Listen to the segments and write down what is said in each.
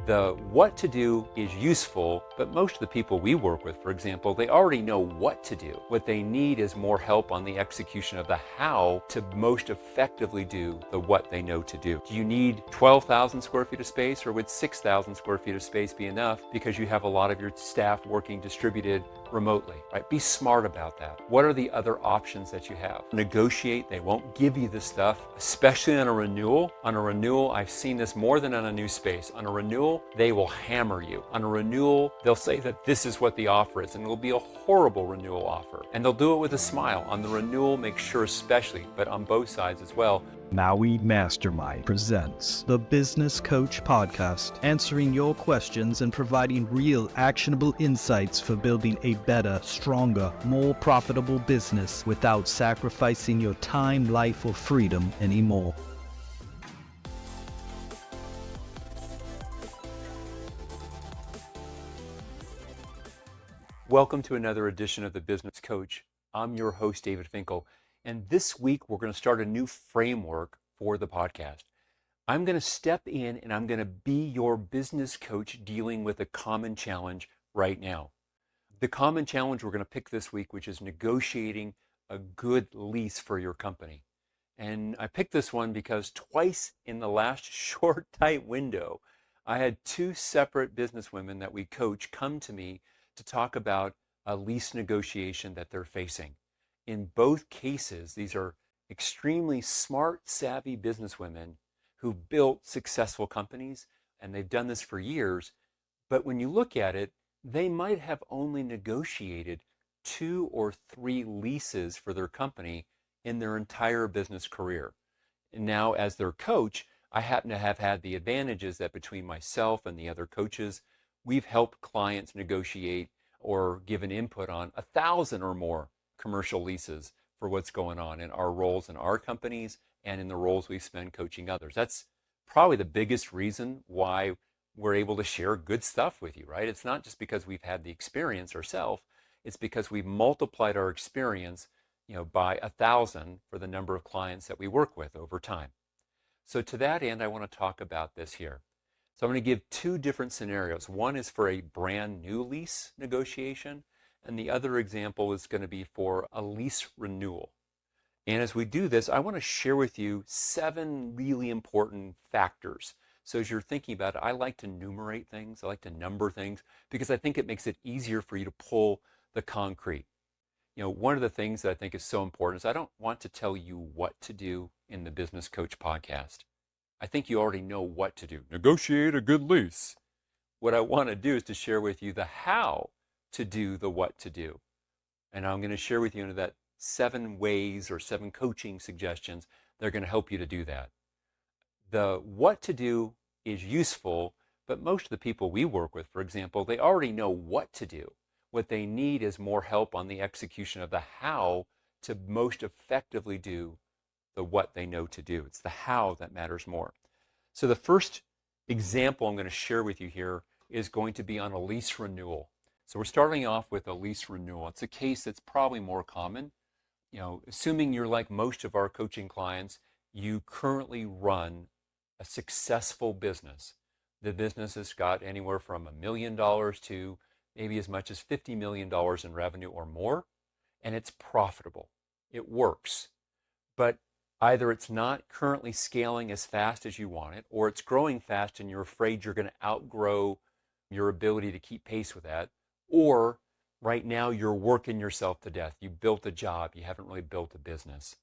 The what to do is useful, but most of the people we work with, for example, they already know what to do. What they need is more help on the execution of the how to most effectively do the what they know to do. Do you need 12,000 square feet of space, or would 6,000 square feet of space be enough because you have a lot of your staff working distributed remotely, right? Be smart about that. What are the other options that you have? Negotiate. They won't give you this stuff, especially on a renewal. On a renewal, I've seen this more than on a new space. On a renewal, they will hammer you. On a renewal, they'll say that this is what the offer is, and it'll be a horrible renewal offer. And they'll do it with a smile. On the renewal, make sure especially, but on both sides as well. Maui Mastermind presents the Business Coach Podcast, answering your questions and providing real actionable insights for building a better, stronger, more profitable business without sacrificing your time, life, or freedom anymore. Welcome to another edition of the Business Coach. I'm your host, David Finkel. And this week, we're going to start a new framework for the podcast. I'm going to step in and I'm going to be your business coach dealing with a common challenge right now. The common challenge we're going to pick this week, which is negotiating a good lease for your company. And I picked this one because twice in the last short, tight window, I had two separate businesswomen that we coach come to me to talk about a lease negotiation that they're facing. In both cases, these are extremely smart, savvy businesswomen who built successful companies, and they've done this for years. But when you look at it, they might have only negotiated 2 or 3 leases for their company in their entire business career. And now, as their coach, I happen to have had the advantages that between myself and the other coaches, we've helped clients negotiate or given input on 1,000 or more commercial leases for what's going on in our roles in our companies and in the roles we spend coaching others. That's probably the biggest reason why we're able to share good stuff with you, right? It's not just because we've had the experience ourselves, it's because we've multiplied our experience, by 1,000 for the number of clients that we work with over time. So to that end, I want to talk about this here. So I'm going to give 2 different scenarios. One is for a brand new lease negotiation, and the other example is going to be for a lease renewal. And as we do this, I want to share with you 7 really important factors. So as you're thinking about it, I like to numerate things. I like to number things because I think it makes it easier for you to pull the concrete. One of the things that I think is so important is I don't want to tell you what to do in the Business Coach podcast. I think you already know what to do. Negotiate a good lease. What I want to do is to share with you the how to do the what to do. And I'm going to share with you that 7 ways or 7 coaching suggestions that are going to help you to do that. The what to do is useful, but most of the people we work with, for example, they already know what to do. What they need is more help on the execution of the how to most effectively do the what they know to do. It's the how that matters more. So the first example I'm going to share with you here is going to be on a lease renewal. So we're starting off with a lease renewal. It's a case that's probably more common. Assuming you're like most of our coaching clients, you currently run a successful business. The business has got anywhere from $1 million to maybe as much as $50 million in revenue or more, and it's profitable. It works. But either it's not currently scaling as fast as you want it, or it's growing fast and you're afraid you're going to outgrow your ability to keep pace with that, or right now you're working yourself to death. You built a job, you haven't really built a business.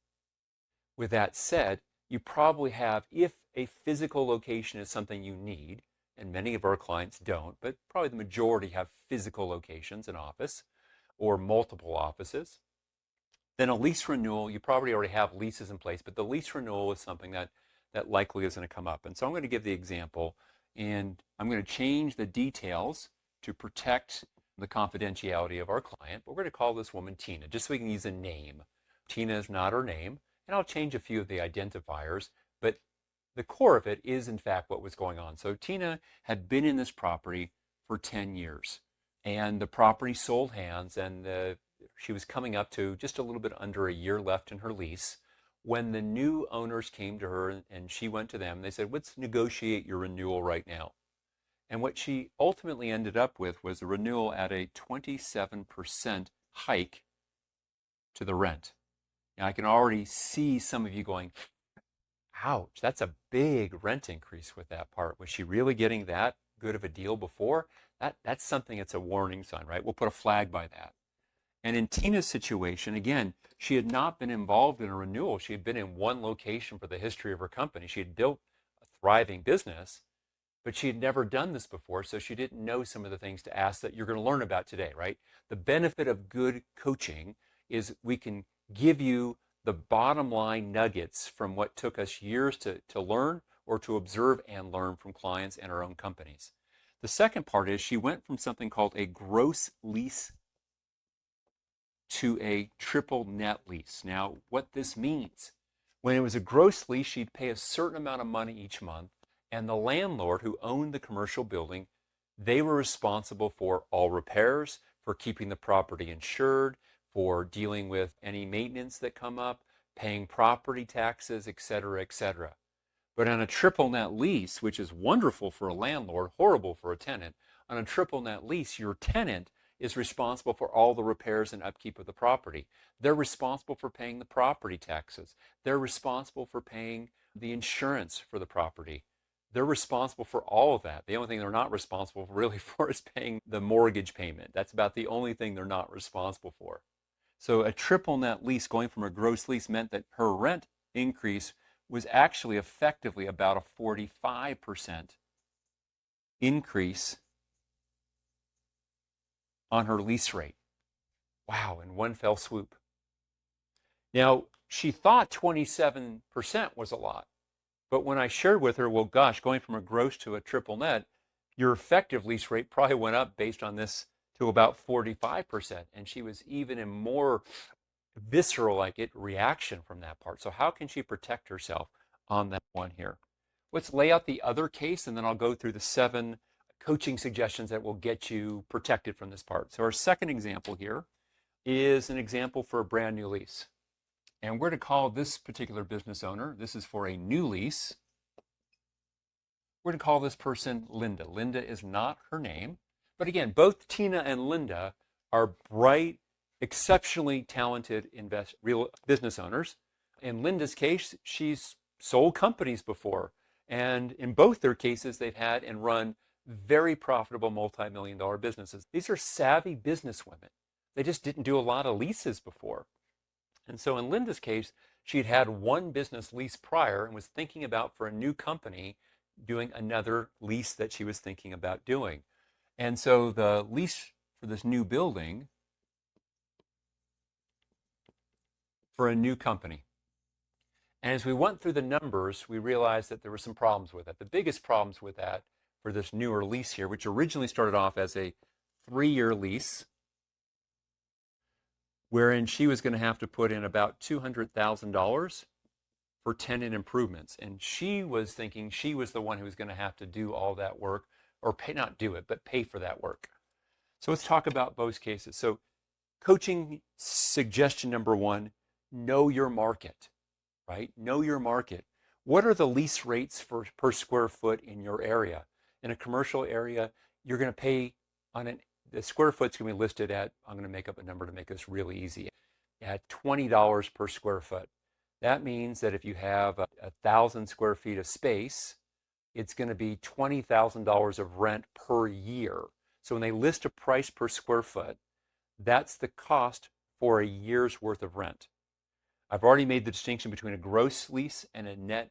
With that said, you probably have, if a physical location is something you need, and many of our clients don't, but probably the majority have physical locations, an office or multiple offices, then a lease renewal, you probably already have leases in place, but the lease renewal is something that likely is going to come up. And so I'm going to give the example, and I'm going to change the details to protect the confidentiality of our client. But we're going to call this woman Tina, just so we can use a name. Tina is not her name, and I'll change a few of the identifiers, but the core of it is in fact what was going on. So Tina had been in this property for 10 years, and the property sold hands, and she was coming up to just a little bit under a year left in her lease when the new owners came to her and she went to them. They said, let's negotiate your renewal right now. And what she ultimately ended up with was a renewal at a 27% hike to the rent. Now, I can already see some of you going, ouch, that's a big rent increase with that part. Was she really getting that good of a deal before? That's something that's a warning sign, right? We'll put a flag by that. And in Tina's situation, again, she had not been involved in a renewal. She had been in one location for the history of her company. She had built a thriving business, but she had never done this before, so she didn't know some of the things to ask that you're going to learn about today, right? The benefit of good coaching is we can give you the bottom line nuggets from what took us years to learn or to observe and learn from clients and our own companies. The second part is she went from something called a gross lease to a triple net lease. Now, what this means, when it was a gross lease, she'd pay a certain amount of money each month, and the landlord who owned the commercial building, they were responsible for all repairs, for keeping the property insured, for dealing with any maintenance that come up, paying property taxes, etc., etc. But on a triple net lease, which is wonderful for a landlord, horrible for a tenant, on a triple net lease, your tenant is responsible for all the repairs and upkeep of the property. They're responsible for paying the property taxes. They're responsible for paying the insurance for the property. They're responsible for all of that. The only thing they're not responsible really for is paying the mortgage payment. That's about the only thing they're not responsible for. So a triple net lease going from a gross lease meant that her rent increase was actually effectively about a 45% increase on her lease rate. Wow, in one fell swoop. Now, she thought 27% was a lot, but when I shared with her, well, gosh, going from a gross to a triple net, your effective lease rate probably went up based on this to about 45%. And she was even in more visceral, like it, reaction from that part. So how can she protect herself on that one here? Let's lay out the other case, and then I'll go through the 7 coaching suggestions that will get you protected from this part. So our second example here is an example for a brand new lease. And we're to call this particular business owner, this is for a new lease. We're to call this person Linda. Linda is not her name. But again, both Tina and Linda are bright, exceptionally talented real business owners. In Linda's case, she's sold companies before. And in both their cases, they've had and run very profitable multi-million-dollar businesses. These are savvy businesswomen. They just didn't do a lot of leases before. And so in Linda's case, she'd had one business lease prior and was thinking about, for a new company, doing another lease that she was thinking about doing. And so the lease for this new building for a new company. And as we went through the numbers, we realized that there were some problems with it. The biggest problems with that for this newer lease here, which originally started off as a 3-year lease, wherein she was going to have to put in about $200,000 for tenant improvements. And she was thinking she was the one who was going to have to do all that work, or pay, not do it, but pay for that work. So let's talk about both cases. So coaching suggestion number 1, know your market, right? Know your market. What are the lease rates per square foot in your area? In a commercial area, you're going to pay on the square foot's going to be listed at, I'm going to make up a number to make this really easy, at $20 per square foot. That means that if you have 1,000 square feet of space, it's going to be $20,000 of rent per year. So when they list a price per square foot, that's the cost for a year's worth of rent. I've already made the distinction between a gross lease and a net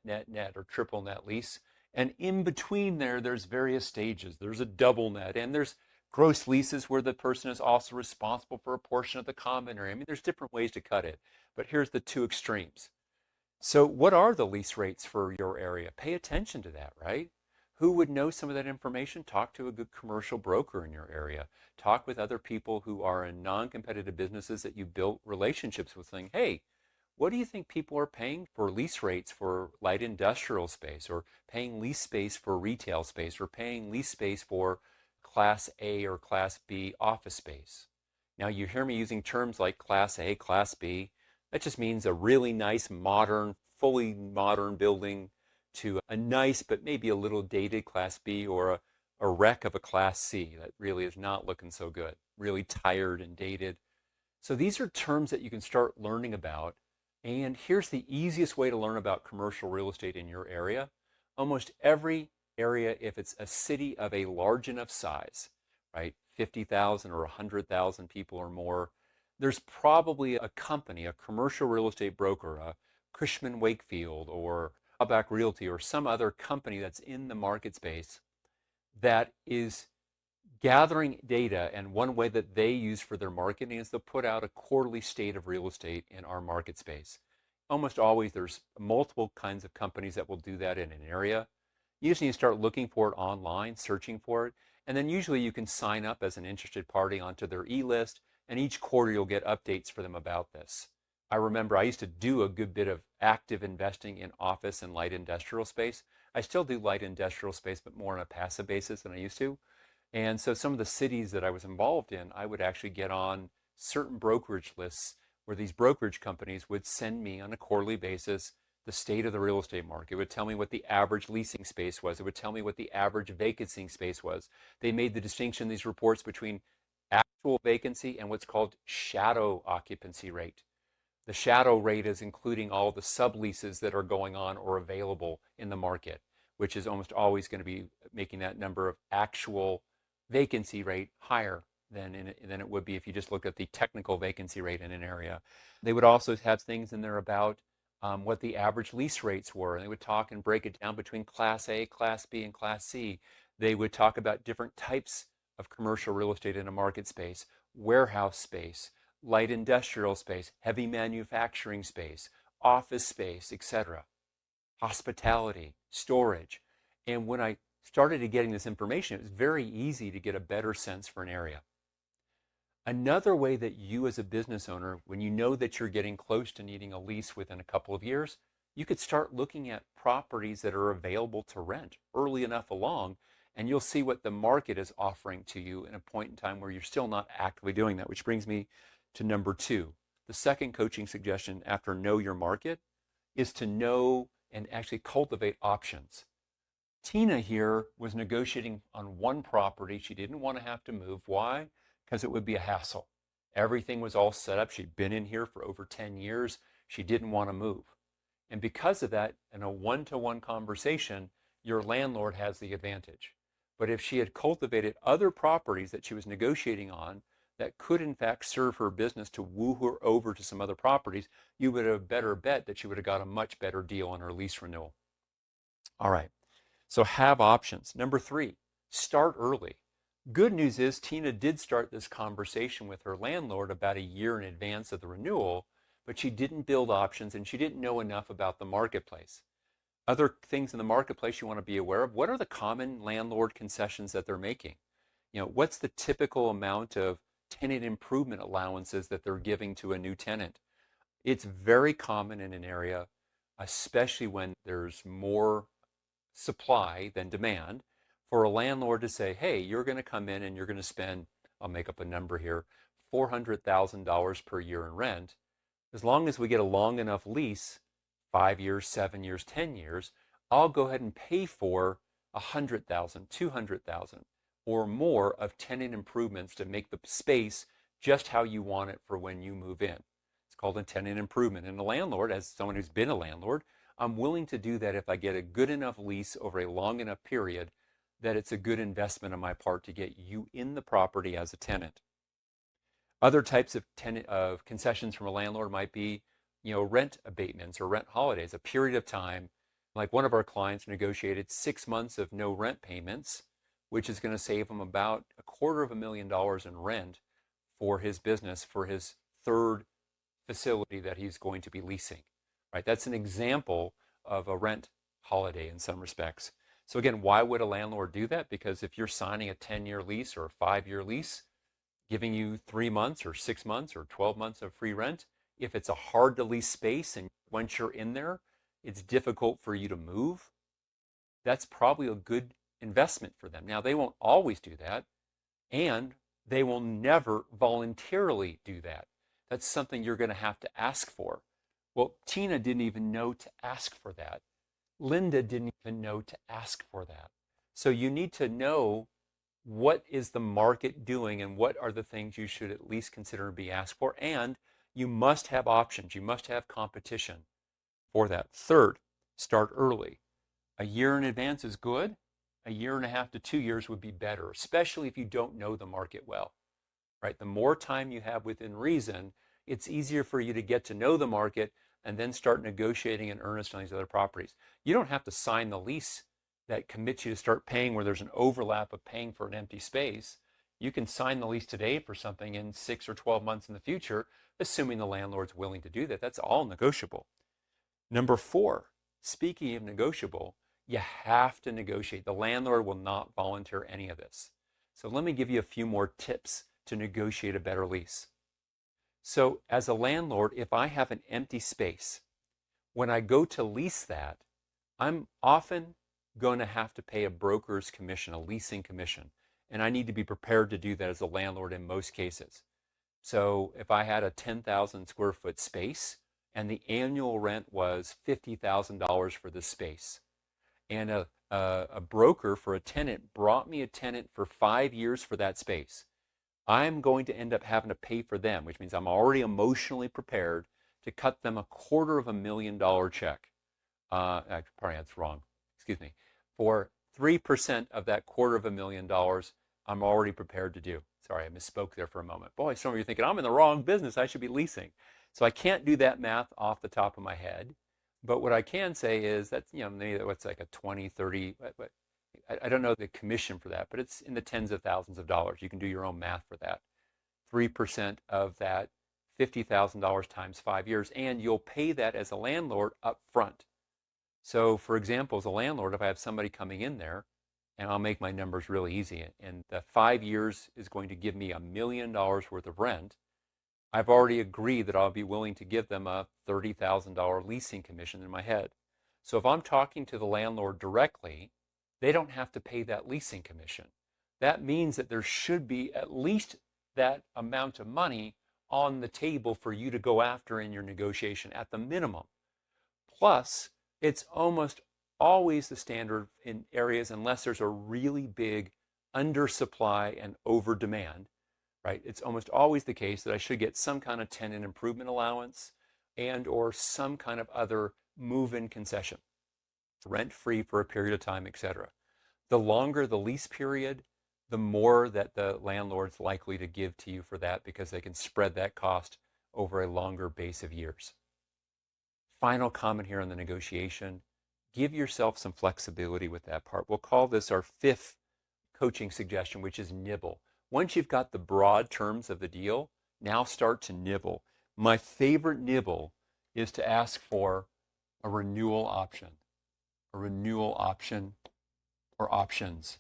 or triple net lease. And in between there's various stages. There's a double net, and there's gross leases where the person is also responsible for a portion of the common area. I mean, there's different ways to cut it, but here's the 2 extremes. So what are the lease rates for your area? Pay attention to that, right? Who would know some of that information? Talk to a good commercial broker in your area. Talk with other people who are in non-competitive businesses that you built relationships with, saying, hey, what do you think people are paying for lease rates for light industrial space, or paying lease space for retail space, or paying lease space for Class A or Class B office space? Now, you hear me using terms like Class A, Class B. That just means a really nice, modern, fully modern building to a nice but maybe a little dated Class B, or a wreck of a Class C that really is not looking so good, really tired and dated. So these are terms that you can start learning about. And here's the easiest way to learn about commercial real estate in your area. Almost every area, if it's a city of a large enough size, right, 50,000 or 100,000 people or more, there's probably a company, a commercial real estate broker, a Cushman Wakefield or Back Realty or some other company that's in the market space that is gathering data. And one way that they use for their marketing is they'll put out a quarterly state of real estate in our market space. Almost always there's multiple kinds of companies that will do that in an area. You just need to start looking for it online, searching for it, and then usually you can sign up as an interested party onto their e-list, and each quarter you'll get updates for them about this. I remember I used to do a good bit of active investing in office and light industrial space. I still do light industrial space, but more on a passive basis than I used to. And so some of the cities that I was involved in, I would actually get on certain brokerage lists where these brokerage companies would send me on a quarterly basis the state of the real estate market. It would tell me what the average leasing space was. It would tell me what the average vacancy space was. They made the distinction in these reports between actual vacancy and what's called shadow occupancy rate. The shadow rate is including all the subleases that are going on or available in the market, which is almost always going to be making that number of actual vacancy rate higher than it would be if you just look at the technical vacancy rate in an area. They would also have things in there about what the average lease rates were. And they would talk and break it down between Class A, Class B, and Class C. They would talk about different types of commercial real estate in a market space, warehouse space, light industrial space, heavy manufacturing space, office space, etc., hospitality, storage. And when I started getting this information, it was very easy to get a better sense for an area. Another way that you as a business owner, when you know that you're getting close to needing a lease within a couple of years, you could start looking at properties that are available to rent early enough along, and you'll see what the market is offering to you in a point in time where you're still not actively doing that, which brings me to number two. The second coaching suggestion after know your market is to know and actually cultivate options. Tina here was negotiating on one property. She didn't want to have to move. Why? Because it would be a hassle. Everything was all set up. She'd been in here for over 10 years. She didn't want to move. And because of that, in a one-to-one conversation, your landlord has the advantage. But if she had cultivated other properties that she was negotiating on that could in fact serve her business to woo her over to some other properties, you would have a better bet that she would have got a much better deal on her lease renewal. All right, so have options. Number three, start early. Good news is Tina did start this conversation with her landlord about a year in advance of the renewal, but she didn't build options and she didn't know enough about the marketplace. Other things in the marketplace you want to be aware of. What are the common landlord concessions that they're making? What's the typical amount of tenant improvement allowances that they're giving to a new tenant? It's very common in an area, especially when there's more supply than demand, for a landlord to say, hey, you're going to come in and you're going to spend, I'll make up a number here, $400,000 per year in rent. As long as we get a long enough lease, 5 years, 7 years, 10 years, I'll go ahead and pay for 100,000, 200,000 or more of tenant improvements to make the space just how you want it for when you move in. It's called a tenant improvement. And the landlord, as someone who's been a landlord, I'm willing to do that if I get a good enough lease over a long enough period that it's a good investment on my part to get you in the property as a tenant. Other types of concessions from a landlord might be, rent abatements or rent holidays, a period of time. Like one of our clients negotiated 6 months of no rent payments, which is going to save him about $250,000 in rent for his business for his third facility that he's going to be leasing. Right? That's an example of a rent holiday in some respects. So again, why would a landlord do that? Because if you're signing a 10-year lease or a 5-year lease, giving you 3 months or 6 months or 12 months of free rent, if it's a hard to lease space and once you're in there, it's difficult for you to move, that's probably a good investment for them. Now, they won't always do that, and they will never voluntarily do that. That's something you're going to have to ask for. Well, Tina didn't even know to ask for that. Linda didn't even know to ask for that. So you need to know what is the market doing and what are the things you should at least consider and be asked for. And you must have options. You must have competition for that. Third, start early. A year in advance is good. A year and a half to 2 years would be better, especially if you don't know the market well, right? The more time you have within reason, it's easier for you to get to know the market and then start negotiating in earnest on these other properties. You don't have to sign the lease that commits you to start paying where there's an overlap of paying for an empty space. You can sign the lease today for something in 6 or 12 months in the future, assuming the landlord's willing to do that. That's all negotiable. Number four, speaking of negotiable, you have to negotiate. The landlord will not volunteer any of this. So let me give you a few more tips to negotiate a better lease. So as a landlord, if I have an empty space, when I go to lease that, I'm often going to have to pay a broker's commission, a leasing commission, and I need to be prepared to do that as a landlord in most cases. So if I had a 10,000 square foot space and the annual rent was $50,000 for the space, and a broker for a tenant brought me a tenant for 5 years for that space, I'm going to end up having to pay for them, which means I'm already emotionally prepared to cut them $250,000 check. Probably that's wrong. Excuse me. For 3% of that $250,000, I'm already prepared to do. Sorry, I misspoke there for a moment. Boy, some of you are thinking, I'm in the wrong business. I should be leasing. So I can't do that math off the top of my head. But what I can say is that's, maybe what's like a 20, 30, I don't know the commission for that, but it's in the tens of thousands of dollars. You can do your own math for that. 3% of that $50,000 times 5 years, and you'll pay that as a landlord up front. So for example, as a landlord, if I have somebody coming in there, and I'll make my numbers really easy, and the 5 years is going to give me $1 million worth of rent, I've already agreed that I'll be willing to give them a $30,000 leasing commission in my head. So if I'm talking to the landlord directly, they don't have to pay that leasing commission. That means that there should be at least that amount of money on the table for you to go after in your negotiation at the minimum. Plus, it's almost always the standard in areas, unless there's a really big undersupply and over demand, right? It's almost always the case that I should get some kind of tenant improvement allowance and or some kind of other move-in concession, rent-free for a period of time, etc. The longer the lease period, the more that the landlord's likely to give to you for that, because they can spread that cost over a longer base of years. Final comment here on the negotiation. Give yourself some flexibility with that part. We'll call this our fifth coaching suggestion, which is nibble. Once you've got the broad terms of the deal, now start to nibble. My favorite nibble is to ask for a renewal option, or options.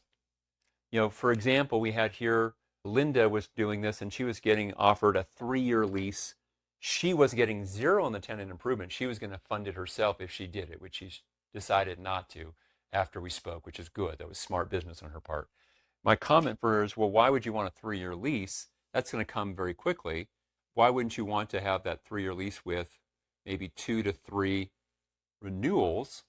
For example, we had here, Linda was doing this and she was getting offered a 3-year lease. She was getting zero on the tenant improvement. She was going to fund it herself if she did it, which she decided not to after we spoke, which is good. That was smart business on her part. My comment for her is, well, why would you want a 3-year lease? That's going to come very quickly. Why wouldn't you want to have that 3-year lease with maybe 2 to 3 renewals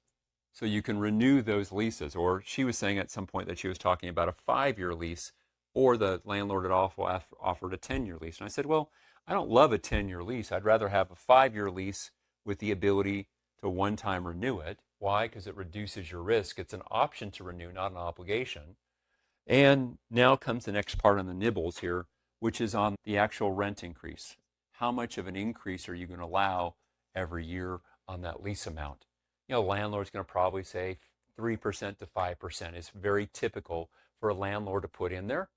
so you can renew those leases? Or she was saying at some point that she was talking about a 5-year lease, or the landlord had also offered a 10-year lease. And I said, well, I don't love a 10-year lease. I'd rather have a 5-year lease with the ability to one-time renew it. Why? Because it reduces your risk. It's an option to renew, not an obligation. And now comes the next part on the nibbles here, which is on the actual rent increase. How much of an increase are you going to allow every year on that lease amount? Landlord's going to probably say 3% to 5% is very typical for a landlord to put in there.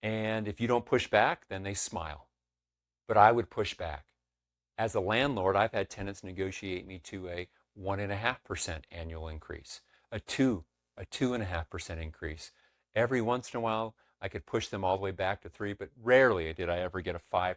And if you don't push back, then they smile. But I would push back. As a landlord, I've had tenants negotiate me to a 1.5% annual increase, a 2.5% increase. Every once in a while, I could push them all the way back to 3, but rarely did I ever get a 5%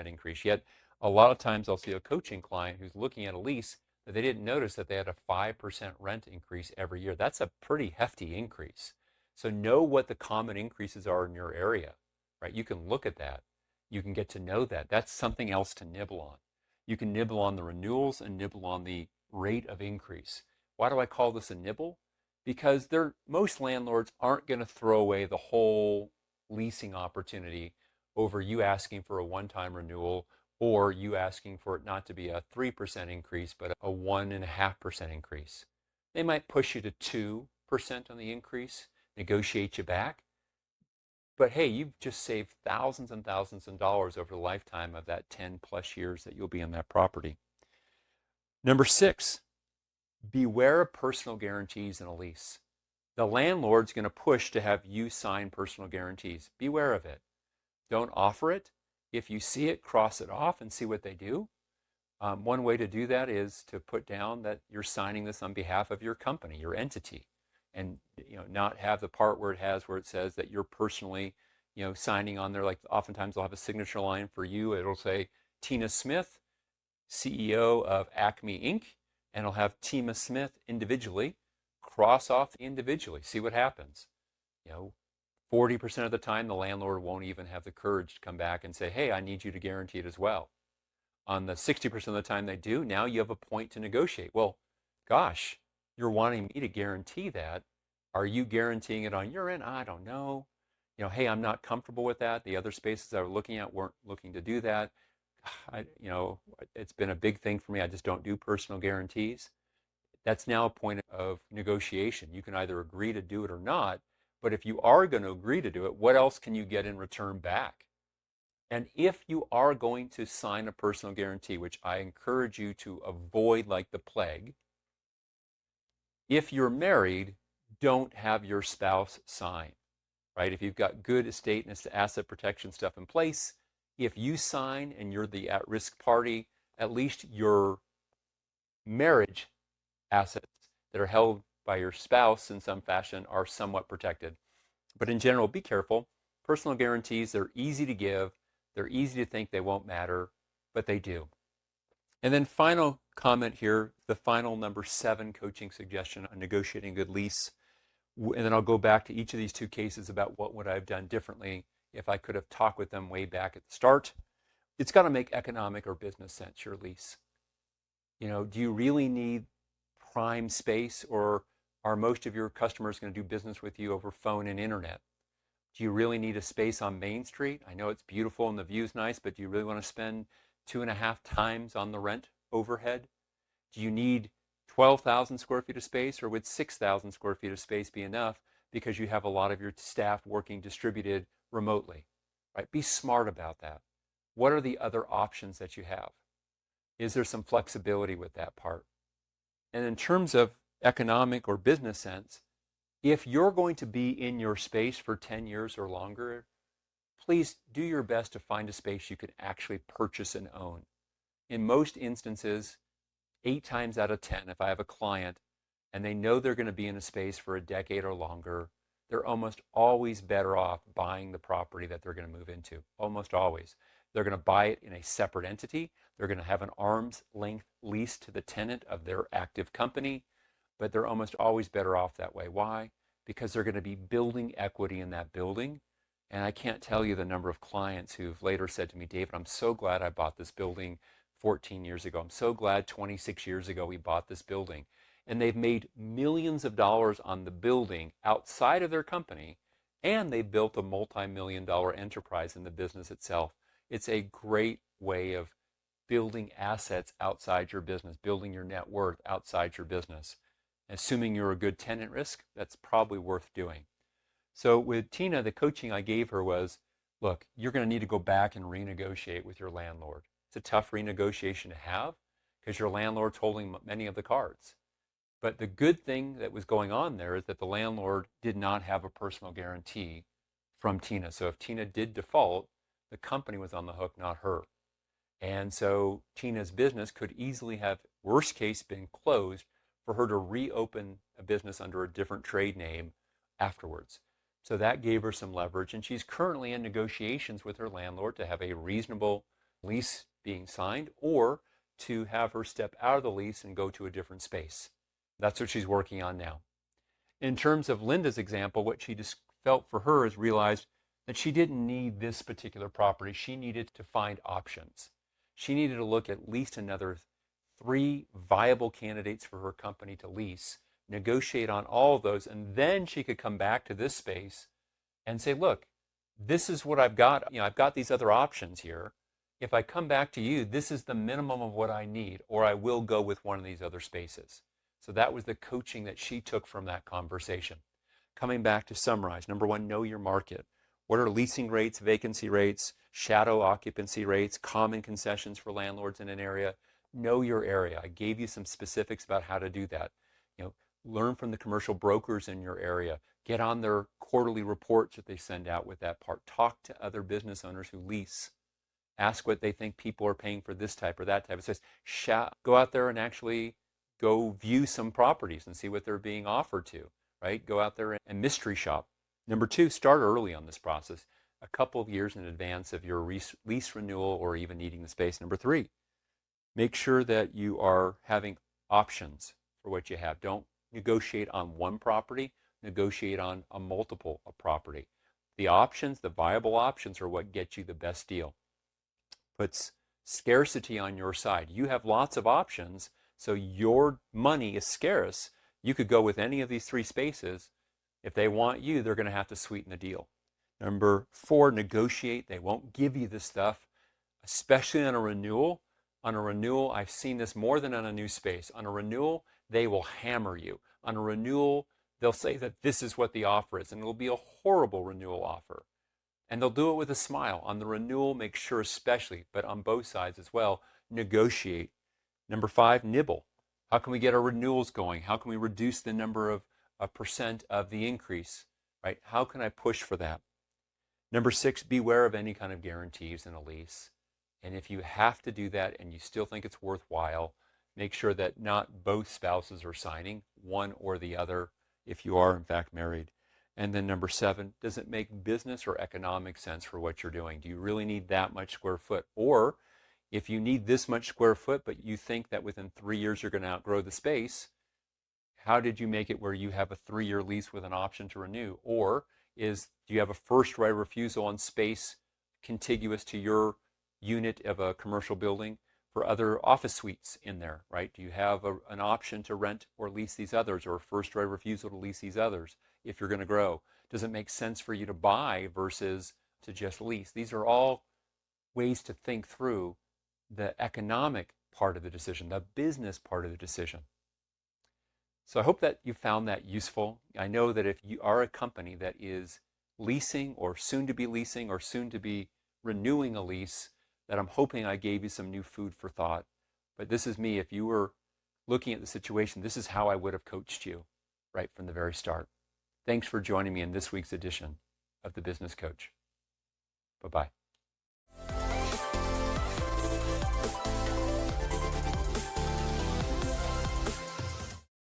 increase. Yet, a lot of times I'll see a coaching client who's looking at a lease that they didn't notice that they had a 5% rent increase every year. That's a pretty hefty increase. So know what the common increases are in your area, right? You can look at that. You can get to know that. That's something else to nibble on. You can nibble on the renewals and nibble on the rate of increase. Why do I call this a nibble? because most landlords aren't going to throw away the whole leasing opportunity over you asking for a one-time renewal or you asking for it not to be a 3% increase, but a 1.5% increase. They might push you to 2% on the increase, negotiate you back. But hey, you've just saved thousands and thousands of dollars over the lifetime of that 10 plus years that you'll be in that property. Number 6, beware of personal guarantees in a lease. The landlord's going to push to have you sign personal guarantees. Beware of it. Don't offer it. If you see it, cross it off and see what they do. One way to do that is to put down that you're signing this on behalf of your company, your entity, and not have the part where it says that you're personally signing on there. Like oftentimes they'll have a signature line for you. It'll say Tina Smith, CEO of Acme Inc., and it'll have Tina Smith individually. Cross off individually, see what happens. 40% of the time the landlord won't even have the courage to come back and say, hey, I need you to guarantee it as well. On the 60% of the time they do, now you have a point to negotiate. Well, gosh, you're wanting me to guarantee that. Are you guaranteeing it on your end? I don't know. Hey, I'm not comfortable with that. The other spaces I was looking at weren't looking to do that. It's been a big thing for me. I just don't do personal guarantees. That's now a point of negotiation. You can either agree to do it or not, but if you are going to agree to do it, what else can you get in return back? And if you are going to sign a personal guarantee, which I encourage you to avoid like the plague, if you're married, don't have your spouse sign, right? If you've got good estate and asset protection stuff in place, if you sign and you're the at-risk party, at least your marriage assets that are held by your spouse in some fashion are somewhat protected. But in general, be careful. Personal guarantees, they're easy to give. They're easy to think they won't matter, but they do. And then final comment here, the final number 7 coaching suggestion on negotiating a good lease. And then I'll go back to each of these 2 cases about what would I have done differently if I could have talked with them way back at the start. It's got to make economic or business sense, your lease. Do you really need prime space, or are most of your customers going to do business with you over phone and internet? Do you really need a space on Main Street? I know it's beautiful and the view's nice, but do you really want to spend 2.5 times on the rent overhead? Do you need 12,000 square feet of space, or would 6,000 square feet of space be enough because you have a lot of your staff working distributed remotely? Right? Be smart about that. What are the other options that you have? Is there some flexibility with that part? And in terms of economic or business sense, if you're going to be in your space for 10 years or longer, please do your best to find a space you can actually purchase and own. In most instances, 8 times out of 10, if I have a client and they know they're going to be in a space for a decade or longer, they're almost always better off buying the property that they're going to move into. Almost always. They're going to buy it in a separate entity. They're going to have an arm's length lease to the tenant of their active company, but they're almost always better off that way. Why? Because they're going to be building equity in that building. And I can't tell you the number of clients who've later said to me, David, I'm so glad I bought this building 14 years ago. I'm so glad 26 years ago we bought this building. And they've made millions of dollars on the building outside of their company, and they've built a multi-million-dollar enterprise in the business itself. It's a great way of building assets outside your business, building your net worth outside your business. Assuming you're a good tenant risk, that's probably worth doing. So with Tina, the coaching I gave her was, look, you're going to need to go back and renegotiate with your landlord. It's a tough renegotiation to have because your landlord's holding many of the cards. But the good thing that was going on there is that the landlord did not have a personal guarantee from Tina. So if Tina did default, the company was on the hook, not her. And so Tina's business could easily have, worst case, been closed for her to reopen a business under a different trade name afterwards. So that gave her some leverage, and she's currently in negotiations with her landlord to have a reasonable lease being signed, or to have her step out of the lease and go to a different space. That's what she's working on now. In terms of Linda's example, what she just felt for her is realized that she didn't need this particular property. She needed to find options. She needed to look at least another 3 viable candidates for her company to lease, negotiate on all of those, and then she could come back to this space and say, look, this is what I've got. I've got these other options here. If I come back to you, this is the minimum of what I need, or I will go with one of these other spaces. So that was the coaching that she took from that conversation. Coming back to summarize, number one, know your market. What are leasing rates, vacancy rates, shadow occupancy rates, common concessions for landlords in an area? Know your area. I gave you some specifics about how to do that. Learn from the commercial brokers in your area. Get on their quarterly reports that they send out with that part. Talk to other business owners who lease. Ask what they think people are paying for this type or that type. It says, go out there and actually go view some properties and see what they're being offered to, right? Go out there and mystery shop. Number two, start early on this process, a couple of years in advance of your lease renewal or even needing the space. Number three, make sure that you are having options for what you have. Don't negotiate on one property, negotiate on a multiple of property. The options, the viable options, are what get you the best deal. Puts scarcity on your side. You have lots of options, so your money is scarce. You could go with any of these three spaces. If they want you, they're going to have to sweeten the deal. Number four, negotiate. They won't give you this stuff, especially on a renewal. On a renewal, I've seen this more than on a new space. On a renewal, they will hammer you. On a renewal, they'll say that this is what the offer is, and it'll be a horrible renewal offer. And they'll do it with a smile. On the renewal, make sure especially, but on both sides as well, negotiate. Number five, nibble. How can we get our renewals going? How can we reduce the number of percent of the increase, right? How can I push for that? Number six, beware of any kind of guarantees in a lease. And if you have to do that and you still think it's worthwhile, make sure that not both spouses are signing, one or the other, if you are in fact married. And then number seven, does it make business or economic sense for what you're doing? Do you really need that much square foot? Or if you need this much square foot, but you think that within 3 years you're going to outgrow the space, how did you make it where you have a 3-year lease with an option to renew? Or do you have a first right of refusal on space contiguous to your unit of a commercial building for other office suites in there, right? Do you have an option to rent or lease these others, or a first right of refusal to lease these others if you're going to grow? Does it make sense for you to buy versus to just lease? These are all ways to think through the economic part of the decision, the business part of the decision. So I hope that you found that useful. I know that if you are a company that is leasing or soon to be leasing or soon to be renewing a lease, that I'm hoping I gave you some new food for thought. But this is me. If you were looking at the situation, this is how I would have coached you right from the very start. Thanks for joining me in this week's edition of The Business Coach. Bye-bye.